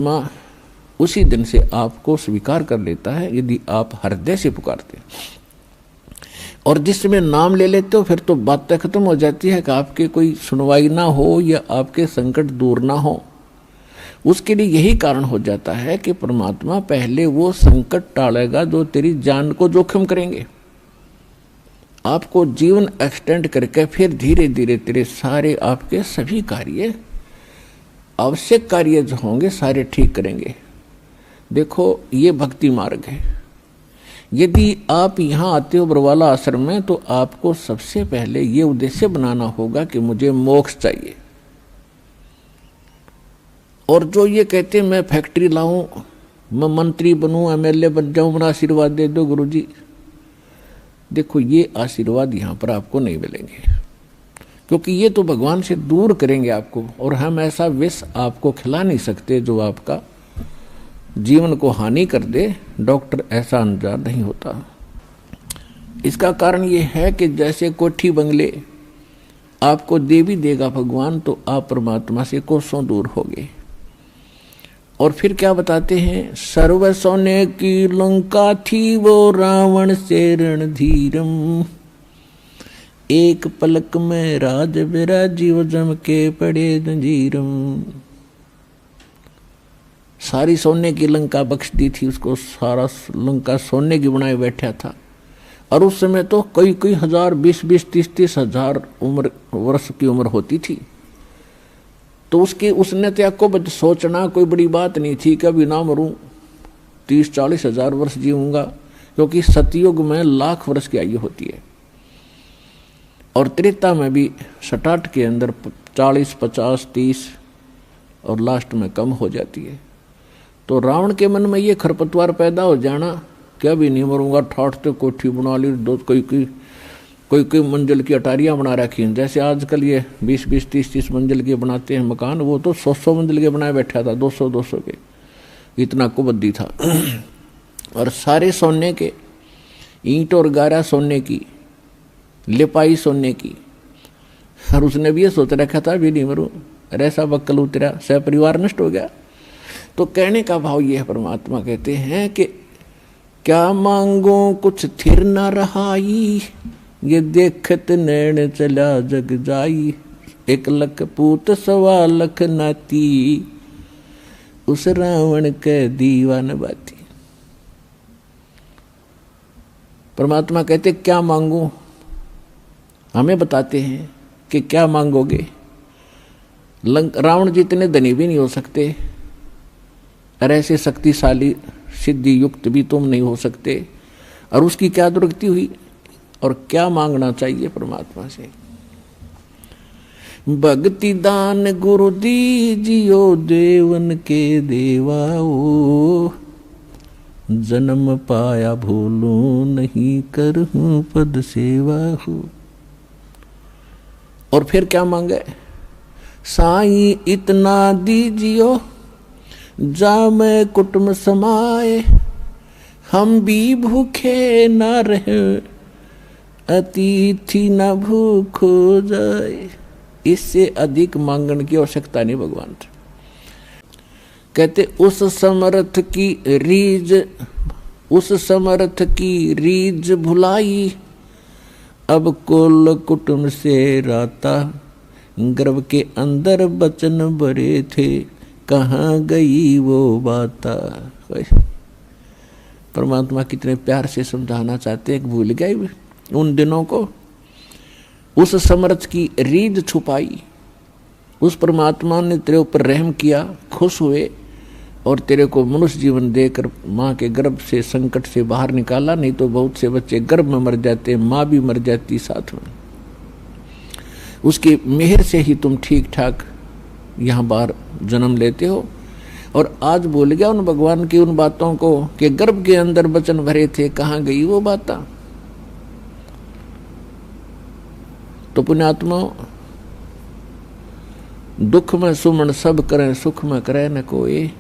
माँ उसी दिन से आपको स्वीकार कर लेता है यदि आप हृदय से पुकारते हैं। और जिस समय नाम ले लेते हो फिर तो बात खत्म हो जाती है कि आपके कोई सुनवाई ना हो या आपके संकट दूर ना हो। उसके लिए यही कारण हो जाता है कि परमात्मा पहले वो संकट टालेगा जो तेरी जान को जोखिम करेंगे। आपको जीवन एक्सटेंड करके फिर धीरे धीरे तेरे सारे आपके सभी कार्य, आवश्यक कार्य जो होंगे सारे ठीक करेंगे। देखो ये भक्ति मार्ग है। यदि आप यहाँ आते हो बरवाला आश्रम में तो आपको सबसे पहले ये उद्देश्य बनाना होगा कि मुझे मोक्ष चाहिए। और जो ये कहते मैं फैक्ट्री लाऊं, मैं मंत्री बनूं, एमएलए बन जाऊं, मेरा आशीर्वाद दे दो गुरुजी, देखो ये आशीर्वाद यहाँ पर आपको नहीं मिलेंगे, क्योंकि ये तो भगवान से दूर करेंगे आपको। और हम ऐसा विष आपको खिला नहीं सकते जो आपका जीवन को हानि कर दे। डॉक्टर ऐसा अनजान नहीं होता। इसका कारण ये है कि जैसे कोठी बंगले आपको दे भी देगा भगवान तो आप परमात्मा से कोसों दूर होगे। और फिर क्या बताते हैं, सर्व सोने की लंका थी वो रावण से रणधीरम, एक पलक में राज विराजी वो जम के पड़े जंजीरम। सारी सोने की लंका बख्श दी थी उसको, सारा लंका सोने की बनाए बैठा था। और उस समय तो कई कई हजार, 20-20, 30-30 हजार उम्र वर्ष की उम्र होती थी। तो उसने त्याग को सोचना कोई बड़ी बात नहीं थी कि अभी ना मरूं, 30-40 हजार वर्ष जीऊंगा, क्योंकि सतयुग में लाख वर्ष की आयु होती है और त्रेता में भी सटाट के अंदर 40, 50, 30 और लास्ट में कम हो जाती है। तो रावण के मन में ये खरपतवार पैदा हो जाना कि अभी नहीं मरूंगा, ठाठ तो कोठी बना ली, दो कोई मंजिल की अटारियाँ बना रखी हैं। जैसे आजकल ये 20-20, 30-30 मंजिल के बनाते हैं मकान, वो तो 100 मंजिल के बनाए बैठा था, 200 के, इतना कुबद्दी था। और सारे सोने के, ईंट और गारा सोने की, लिपाई सोने की। और उसने भी ये सोच रखा था भी नहीं मरूं, ऐसा बक्कल उतरा, सहपरिवार नष्ट हो गया। तो कहने का भाव ये है, परमात्मा कहते हैं कि क्या मांगो कुछ थिर न रहाई, ये देखत नैन चला जग जाई, 1 लख पूत 1.25 लाख नाती, उस रावण के दीवान बाती। परमात्मा कहते क्या मांगू, हमें बताते हैं कि क्या मांगोगे। रावण जितने धनी भी नहीं हो सकते और ऐसे शक्तिशाली सिद्धि युक्त भी तुम नहीं हो सकते। और उसकी क्या दुर्गति हुई और क्या मांगना चाहिए परमात्मा से। भक्ति दान गुरु दीजियो देवन के देवाओ, जन्म पाया भूलूं नहीं करहूं पद सेवा हो। और फिर क्या मांगे, साईं इतना दीजियो जा मैं कुटुंब समाए, हम भी भूखे न रहे अतिथि न भूख हो जाए। इससे अधिक मांगने की आवश्यकता नहीं भगवान से। कहते उस समर्थ की रीज भुलाई, अब कुल कुटुंब से राता, गर्भ के अंदर बचन भरे थे, कहाँ गई वो बाता। परमात्मा कितने प्यार से समझाना चाहते हैं, भूल गए उन दिनों को। उस समर्थ की रीझ छुपाई, उस परमात्मा ने तेरे ऊपर रहम किया, खुश हुए और तेरे को मनुष्य जीवन देकर माँ के गर्भ से संकट से बाहर निकाला। नहीं तो बहुत से बच्चे गर्भ में मर जाते, माँ भी मर जाती साथ में। उसकी मेहर से ही तुम ठीक ठाक यहाँ बाहर जन्म लेते हो। और आज भूल गया उन भगवान की उन बातों को कि गर्भ के अंदर बचन भरे थे, कहाँ गई वो बात। तो पुण्यात्मा, दुख में सुमन सब करें, सुख में करे न कोई,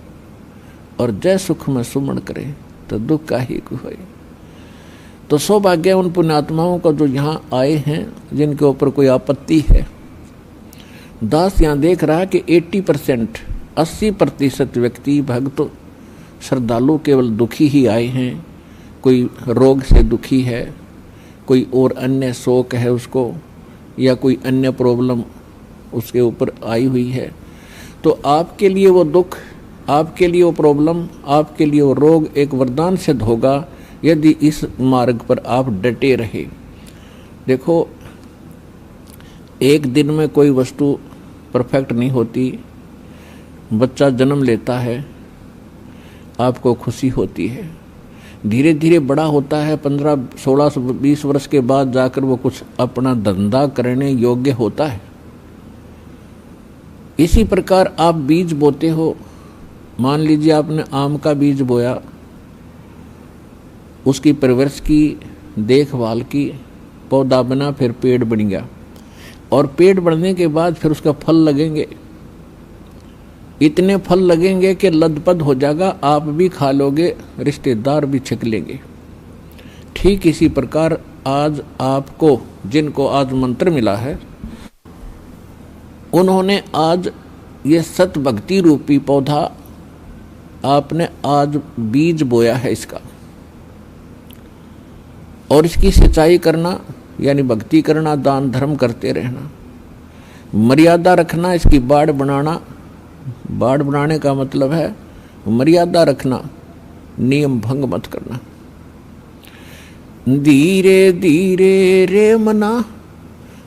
और जय सुख में सुमन करे तो दुख का ही कोई। तो सौभाग्य उन पुण्यात्माओं का जो यहाँ आए हैं, जिनके ऊपर कोई आपत्ति है। दास यहाँ देख रहा है कि 80% 80% व्यक्ति भक्त श्रद्धालु केवल दुखी ही आए हैं। कोई रोग से दुखी है, कोई और अन्य शोक है उसको, या कोई अन्य प्रॉब्लम उसके ऊपर आई हुई है। तो आपके लिए वो दुख, आपके लिए वो प्रॉब्लम, आपके लिए वो रोग एक वरदान सिद्ध होगा यदि इस मार्ग पर आप डटे रहे। देखो, एक दिन में कोई वस्तु परफेक्ट नहीं होती। बच्चा जन्म लेता है, आपको खुशी होती है, धीरे धीरे बड़ा होता है, 15, 16, 20 वर्ष के बाद जाकर वो कुछ अपना धंधा करने योग्य होता है। इसी प्रकार आप बीज बोते हो। मान लीजिए आपने आम का बीज बोया, उसकी परवरिश की, देखभाल की, पौधा बना, फिर पेड़ बन गया, और पेड़ बढ़ने के बाद फिर उसका फल लगेंगे। इतने फल लगेंगे कि लदपद हो जाएगा, आप भी खा लोगे, रिश्तेदार भी छक लेंगे। ठीक इसी प्रकार आज आपको, जिनको आज मंत्र मिला है, उन्होंने आज ये सत भक्ति रूपी पौधा आपने आज बीज बोया है इसका, और इसकी सिंचाई करना यानी भक्ति करना, दान धर्म करते रहना, मर्यादा रखना, इसकी बाड़ बनाना। बाड़ बनाने का मतलब है मर्यादा रखना, नियम भंग मत करना। धीरे धीरे रे मना,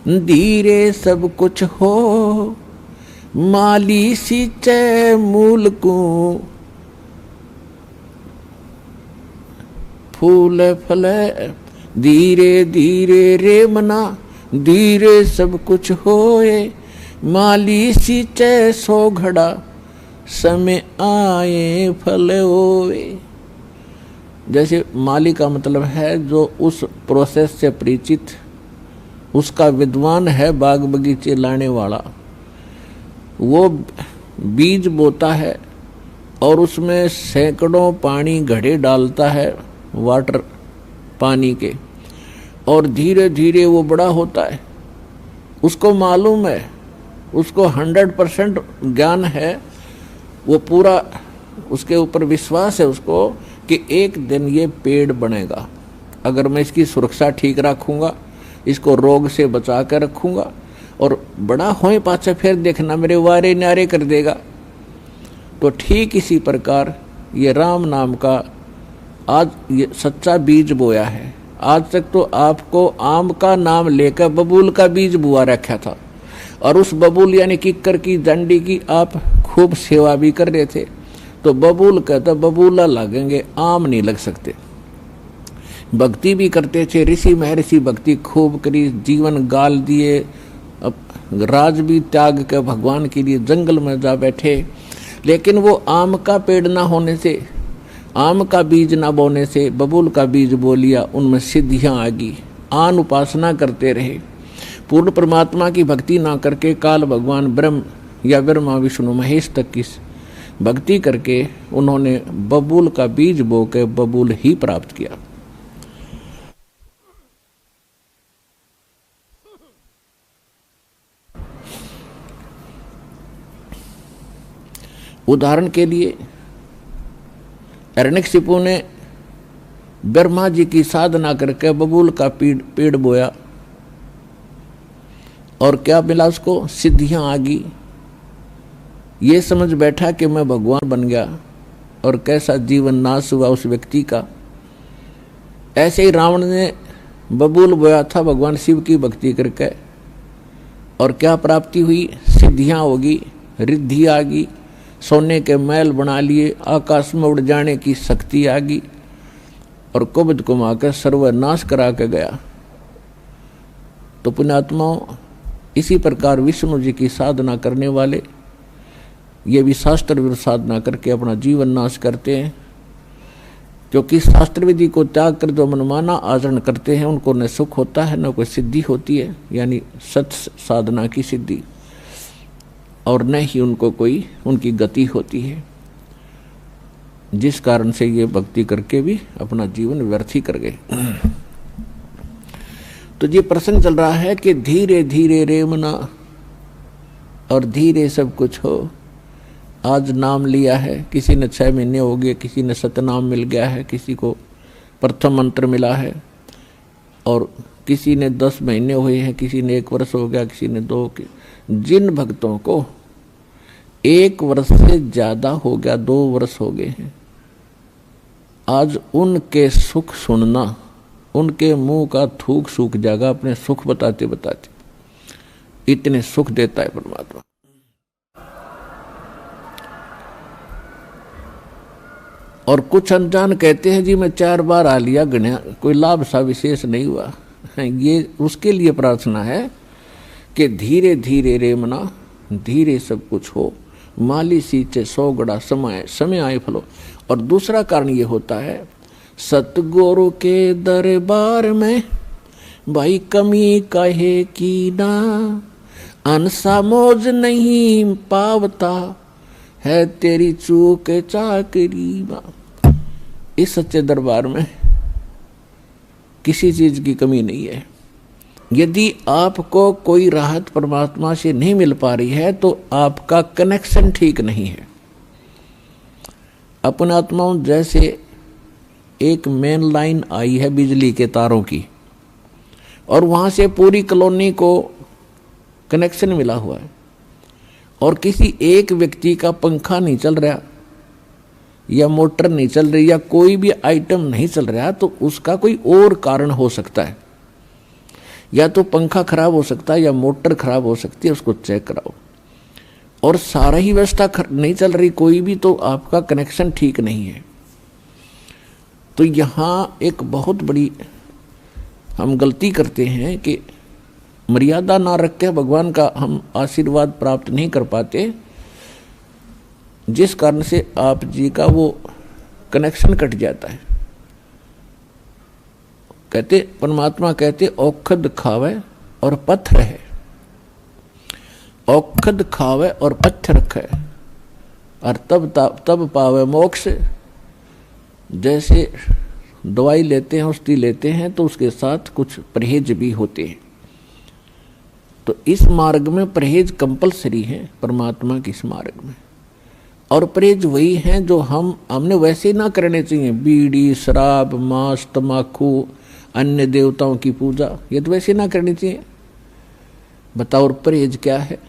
धीरे सब कुछ हो, माली सींचे मूल को, फूल फले। धीरे धीरे रे मना, धीरे सब कुछ होए, माली सींचे सो घड़ा, समय आए फल होए। जैसे माली का मतलब है जो उस प्रोसेस से परिचित, उसका विद्वान है, बाग बगीचे लाने वाला, वो बीज बोता है और उसमें सैकड़ों पानी घड़े डालता है, वाटर पानी के, और धीरे धीरे वो बड़ा होता है। उसको मालूम है, उसको 100% ज्ञान है, वो पूरा उसके ऊपर विश्वास है उसको कि एक दिन ये पेड़ बनेगा। अगर मैं इसकी सुरक्षा ठीक रखूँगा, इसको रोग से बचा कर रखूँगा, और बड़ा होए पाछे फिर देखना मेरे वारे न्यारे कर देगा। तो ठीक इसी प्रकार ये राम नाम का आज ये सच्चा बीज बोया है। आज तक तो आपको आम का नाम लेकर बबूल का बीज बुआ रखा था, और उस बबूल यानी किक्कर की डंडी की आप खूब सेवा भी कर रहे थे। तो बबूल कहता बबूला लगेंगे, आम नहीं लग सकते। भक्ति भी करते थे, ऋषि महर्षि भक्ति खूब करी, जीवन गाल दिए, राज भी त्याग के भगवान के लिए जंगल में जा बैठे। लेकिन वो आम का पेड़ ना होने से, आम का बीज ना बोने से बबूल का बीज बो लिया, उनमें सिद्धियां आ गई। आन उपासना करते रहे, पूर्ण परमात्मा की भक्ति ना करके काल भगवान ब्रह्म या ब्रह्मा विष्णु महेश तक की भक्ति करके उन्होंने बबूल का बीज बो के बबूल ही प्राप्त किया। उदाहरण के लिए हिरण्यकशिपु ने ब्रह्मा जी की साधना करके बबूल का पेड़ बोया, और क्या मिला उसको? सिद्धियां आ गई। ये समझ बैठा कि मैं भगवान बन गया, और कैसा जीवन नाश हुआ उस व्यक्ति का। ऐसे ही रावण ने बबूल बोया था भगवान शिव की भक्ति करके, और क्या प्राप्ति हुई? सिद्धियां होगी, रिद्धि आ गई, सोने के महल बना लिए, आकाश में उड़ जाने की शक्ति आ गई, और कुबद को माकर सर्वनाश करा के गया। तो पुण्यात्माओं, इसी प्रकार विष्णु जी की साधना करने वाले ये भी शास्त्र विरुद्ध साधना करके अपना जीवन नाश करते हैं, क्योंकि शास्त्र विधि को त्याग कर जो मनमाना आचरण करते हैं उनको न सुख होता है न कोई सिद्धि होती है, यानी सत्य साधना की सिद्धि, और न ही उनको कोई उनकी गति होती है, जिस कारण से ये भक्ति करके भी अपना जीवन व्यर्थ ही कर गए। तो ये प्रश्न चल रहा है कि धीरे धीरे रे मना और धीरे सब कुछ हो, आज नाम लिया है, किसी ने 6 महीने हो गए, किसी ने सतनाम मिल गया है, किसी को प्रथम मंत्र मिला है, और किसी ने 10 महीने हुए हैं, किसी ने 1 वर्ष हो गया, किसी ने 2। जिन भक्तों को 1 वर्ष से ज्यादा हो गया, 2 वर्ष हो गए हैं, आज उनके सुख सुनना, उनके मुंह का थूक सूख जाएगा अपने सुख बताते बताते। इतने सुख देता है परमात्मा। और कुछ अनजान कहते हैं जी मैं 4 बार आ लिया, गण्या कोई लाभ सा विशेष नहीं हुआ। ये उसके लिए प्रार्थना है कि धीरे धीरे रे मना, धीरे सब कुछ हो, माली सींचे 100 गड़ा समय, समय आए फलो। और दूसरा कारण ये होता है, सतगुरु के दरबार में भाई कमी कहे की ना, अनसा मौज नहीं पावता है तेरी चूक चाकरी। इस सच्चे दरबार में किसी चीज की कमी नहीं है। यदि आपको कोई राहत परमात्मा से नहीं मिल पा रही है तो आपका कनेक्शन ठीक नहीं है। अपने आत्माओं, जैसे एक मेन लाइन आई है बिजली के तारों की, और वहां से पूरी कॉलोनी को कनेक्शन मिला हुआ है, और किसी एक व्यक्ति का पंखा नहीं चल रहा या मोटर नहीं चल रही या कोई भी आइटम नहीं चल रहा, तो उसका कोई और कारण हो सकता है। या तो पंखा खराब हो सकता है या मोटर खराब हो सकती है, उसको चेक कराओ। और सारा ही व्यवस्था नहीं चल रही कोई भी, तो आपका कनेक्शन ठीक नहीं है। तो यहाँ एक बहुत बड़ी हम गलती करते हैं कि मर्यादा ना रख के भगवान का हम आशीर्वाद प्राप्त नहीं कर पाते, जिस कारण से आप जी का वो कनेक्शन कट जाता है। कहते परमात्मा कहते औखद खावे और पत्थर है, औखद खावे और पत्थर रखे, और तब पावे मोक्ष। जैसे दवाई लेते हैं, औषधि लेते हैं, तो उसके साथ कुछ परहेज भी होते हैं। तो इस मार्ग में परहेज कंपलसरी है, परमात्मा के इस मार्ग में। और परहेज वही हैं जो हमने वैसे ना करने चाहिए। बीड़ी, शराब, मांस, तम्बाकू, अन्य देवताओं की पूजा, ये तो वैसे ना करनी चाहिए। बताओ और परहेज क्या है?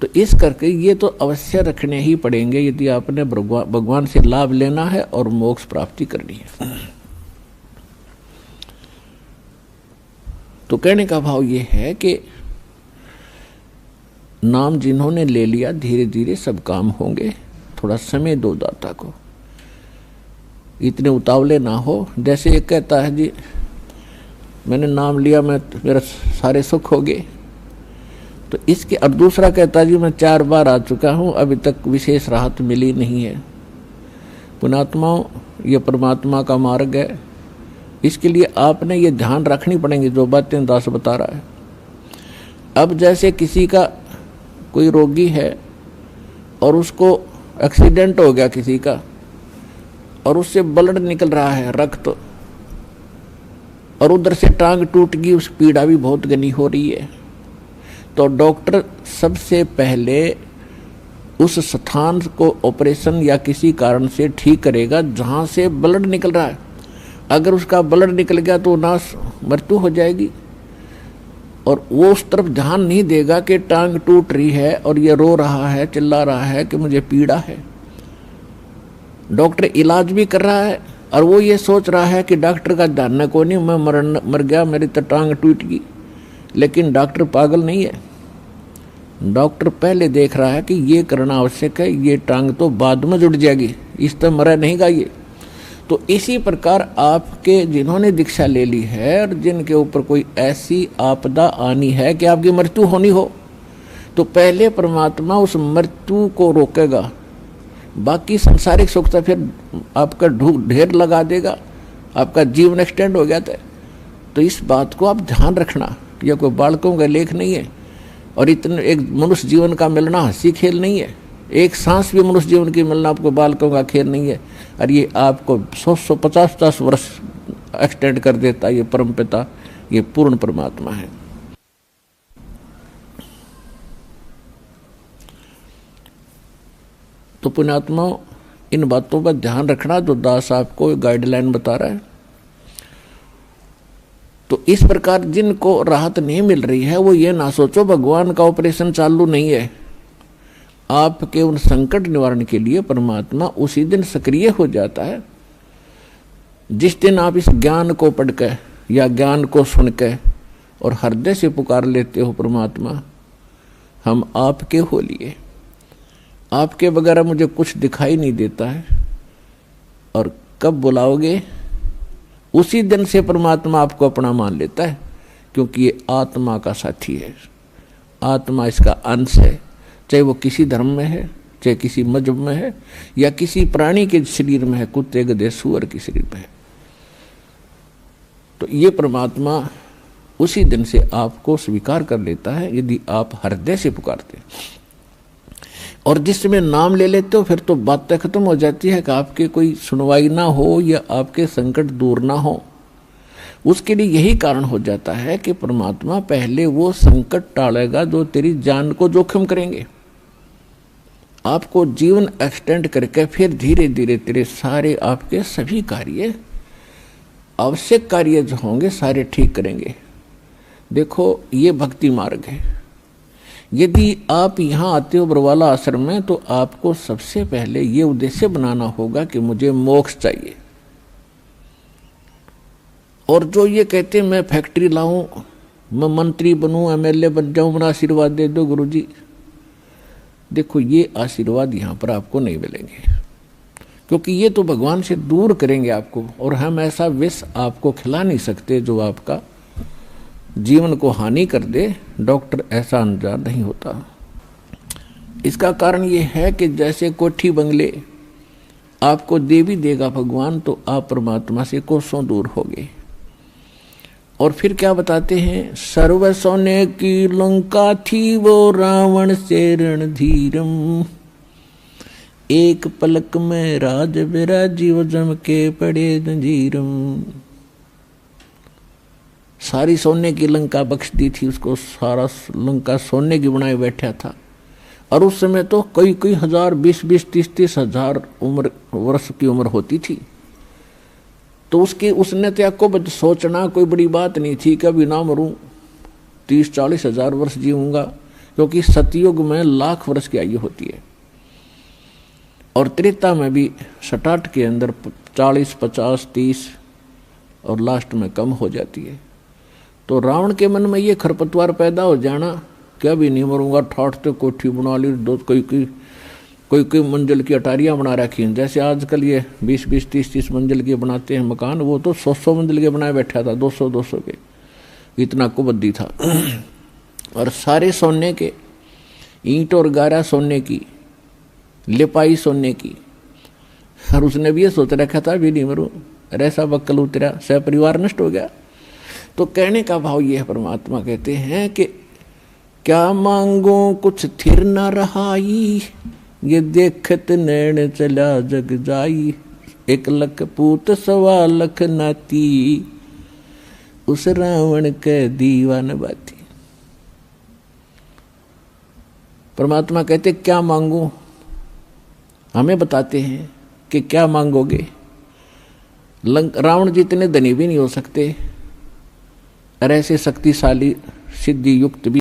तो इस करके ये तो अवश्य रखने ही पड़ेंगे यदि आपने भगवान से लाभ लेना है और मोक्ष प्राप्ति करनी है। तो कहने का भाव ये है कि नाम जिन्होंने ले लिया, धीरे धीरे सब काम होंगे। थोड़ा समय दो दाता को, इतने उतावले ना हो। जैसे एक कहता है जी मैंने नाम लिया, मेरा सारे सुख हो गए, तो इसके। और दूसरा कहता है जी मैं 4 बार आ चुका हूँ, अभी तक विशेष राहत मिली नहीं है। पुणात्माओं, ये परमात्मा का मार्ग है, इसके लिए आपने ये ध्यान रखनी पड़ेंगी जो बातें दास बता रहा है। अब जैसे किसी का कोई रोगी है और उसको एक्सीडेंट हो गया किसी का, और उससे ब्लड निकल रहा है, रक्त, और उधर से टांग टूट गई, उस पीड़ा भी बहुत घनी हो रही है, तो डॉक्टर सबसे पहले उस स्थान को ऑपरेशन या किसी कारण से ठीक करेगा जहाँ से ब्लड निकल रहा है। अगर उसका ब्लड निकल गया तो नाश मृत्यु हो जाएगी, और वो उस तरफ ध्यान नहीं देगा कि टांग टूट रही है और ये रो रहा है, चिल्ला रहा है कि मुझे पीड़ा है। डॉक्टर इलाज भी कर रहा है और वो ये सोच रहा है कि डॉक्टर का ध्यान न को नहीं, मैं मर गया, मेरी तो टांग टूट गई। लेकिन डॉक्टर पागल नहीं है, डॉक्टर पहले देख रहा है कि ये करना आवश्यक है, ये टांग तो बाद में जुड़ जाएगी, इस तो मरा नहीं गा ये। तो इसी प्रकार आपके जिन्होंने दीक्षा ले ली है और जिनके ऊपर कोई ऐसी आपदा आनी है कि आपकी मृत्यु होनी हो, तो पहले परमात्मा उस मृत्यु को रोकेगा, बाकी संसारिक सुख तो फिर आपका ढेर लगा देगा, आपका जीवन एक्सटेंड हो गया था। तो इस बात को आप ध्यान रखना, यह कोई बालकों का लेख नहीं है, और इतने एक मनुष्य जीवन का मिलना हंसी खेल नहीं है। एक सांस भी मनुष्य जीवन की मिलना आपको बालकों का खेल नहीं है, और ये आपको 100-150 वर्ष एक्सटेंड कर देता। ये परमपिता, ये पूर्ण परमात्मा है। तो पुण्यात्मा इन बातों पर ध्यान रखना जो दास आपको गाइडलाइन बता रहा है। तो इस प्रकार जिनको राहत नहीं मिल रही है वो ये ना सोचो भगवान का ऑपरेशन चालू नहीं है। आपके उन संकट निवारण के लिए परमात्मा उसी दिन सक्रिय हो जाता है जिस दिन आप इस ज्ञान को पढ़कर या ज्ञान को सुनकर और हृदय से पुकार लेते हो, परमात्मा हम आपके हो लिए, आपके बगैर मुझे कुछ दिखाई नहीं देता है। और कब बुलाओगे उसी दिन से परमात्मा आपको अपना मान लेता है, क्योंकि ये आत्मा का साथी है, आत्मा इसका अंश है, चाहे वो किसी धर्म में है, चाहे किसी मजहब में है, या किसी प्राणी के शरीर में है, कुत्ते गधे सूअर के शरीर में है। तो ये परमात्मा उसी दिन से आपको स्वीकार कर लेता है यदि आप हृदय से पुकारते। और जिस समय नाम ले लेते हो फिर तो बातें खत्म हो जाती है कि आपके कोई सुनवाई ना हो या आपके संकट दूर ना हो। उसके लिए यही कारण हो जाता है कि परमात्मा पहले वो संकट टालेगा जो तेरी जान को जोखिम करेंगे। आपको जीवन एक्सटेंड करके फिर धीरे धीरे तेरे सारे आपके सभी कार्य, आवश्यक कार्य जो होंगे सारे ठीक करेंगे। देखो ये भक्ति मार्ग है। यदि आप यहाँ आते हो बरवाला आश्रम में तो आपको सबसे पहले ये उद्देश्य बनाना होगा कि मुझे मोक्ष चाहिए। और जो ये कहते मैं फैक्ट्री लाऊं, मैं मंत्री बनूं, एमएलए बन जाऊं, मेरा आशीर्वाद दे दो गुरुजी, देखो ये आशीर्वाद यहाँ पर आपको नहीं मिलेंगे, क्योंकि ये तो भगवान से दूर करेंगे आपको। और हम ऐसा विष आपको खिला नहीं सकते जो आपका जीवन को हानि कर दे। डॉक्टर ऐसा अनजान नहीं होता। इसका कारण ये है कि जैसे कोठी बंगले आपको दे भी देगा भगवान तो आप परमात्मा से कोसों दूर होगे। और फिर क्या बताते हैं, सर्व सोने की लंका थी वो रावण से रणधीरम, एक पलक में राज विराजीव जम के पड़े जंजीरम। सारी सोने की लंका बख्श दी थी उसको, सारा लंका सोने की बनाए बैठा था। और उस समय तो कई कई हजार, 20-20, 30-30 हजार वर्ष की उम्र होती थी। तो उसने तो आपको सोचना कोई बड़ी बात नहीं थी, कभी ना मरूं, 30-40 हजार वर्ष जीऊंगा, क्योंकि सतयुग में लाख वर्ष की आयु होती है। और त्रेता में भी सटाट के अंदर 40, 50, 30 और लास्ट में कम हो जाती है। तो रावण के मन में ये खरपतवार पैदा हो जाना, क्या भी नहीं मरूंगा, ठाठ तो कोठी बना ली, दो कोई मंजिल की अटारियाँ बना रखी हैं। जैसे आजकल ये 20-20, 30-30 मंजिल के बनाते हैं मकान, वो तो 100 मंजिल के बनाए बैठा था, 200 के, इतना कुबद्दी था। और सारे सोने के, ईंट और गारा सोने की, लिपाई सोने की। और उसने भी ये सोच रखा था भी नहीं मरूं, ऐसा बक्कल उतरा, सह परिवार नष्ट हो गया। तो कहने का भाव ये है, परमात्मा कहते हैं कि क्या मांगो कुछ थिर न रहाई, ये देखत नैन चला जग जाई, 1 लख पूत 1.25 लाख नाती, उस रावण के दीवान बाती। परमात्मा कहते क्या मांगू, हमें बताते हैं कि क्या मांगोगे। रावण जितने धनी भी नहीं हो सकते और ऐसे शक्तिशाली सिद्धि युक्त भी